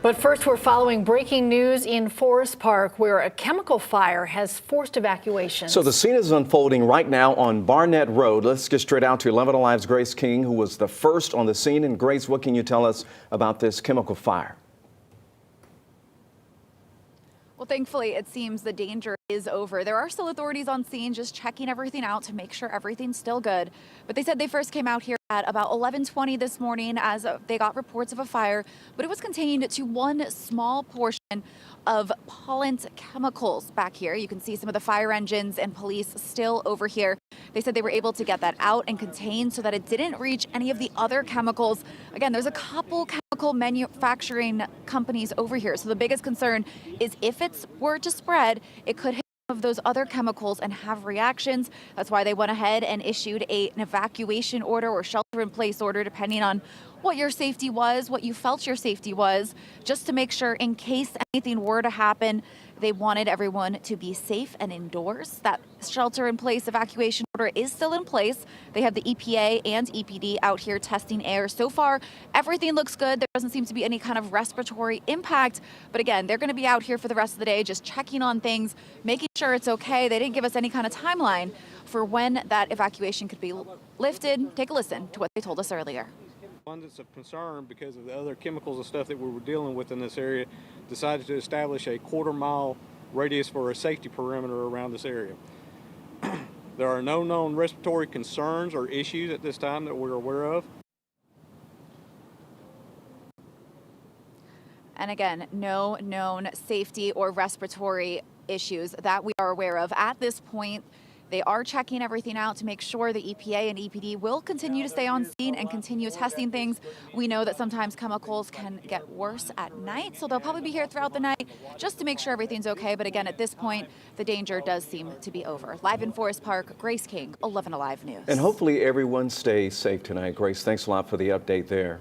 But first, we're following breaking news in Forest Park, where a chemical fire has forced evacuations. So the scene is unfolding right now on Barnett Road. Let's get straight out to 11 Alive's Grace King, who was the first on the scene. And Grace, what can you tell us about this chemical fire? Well, thankfully, it seems the danger is over. There are still authorities on scene just checking everything out to make sure everything's still good. But they said they first came out here at about 11:20 this morning as they got reports of a fire, but it was contained to one small portion of pollen chemicals back here. You can see some of the fire engines and police still over here. They said they were able to get that out and contain so that it didn't reach any of the other chemicals. Again, there's a couple chemical manufacturing companies over here. So the biggest concern is if it were to spread, it could hit of those other chemicals and have reactions. That's why they went ahead and issued an evacuation order or shelter in place order, depending on what your safety was, what you felt your safety was, just to make sure in case anything were to happen, they wanted everyone to be safe and indoors. That shelter in place evacuation order is still in place. They have the EPA and EPD out here testing air. So far, everything looks good. There doesn't seem to be any kind of respiratory impact. But again, they're going to be out here for the rest of the day, just checking on things, making sure it's okay. They didn't give us any kind of timeline for when that evacuation could be lifted. Take a listen to what they told us earlier. Abundance of concern because of the other chemicals and stuff that we were dealing with in this area, decided to establish a quarter-mile radius for a safety perimeter around this area. There are no known respiratory concerns or issues at this time that we're aware of. And again, no known safety or respiratory issues that we are aware of at this point. They are checking everything out to make sure the EPA and EPD will continue to stay on scene and continue testing things. We know that sometimes chemicals can get worse at night, so they'll probably be here throughout the night just to make sure everything's okay. But again, at this point, the danger does seem to be over. Live in Forest Park, Grace King, 11 Alive News. And hopefully everyone stays safe tonight. Grace, thanks a lot for the update there.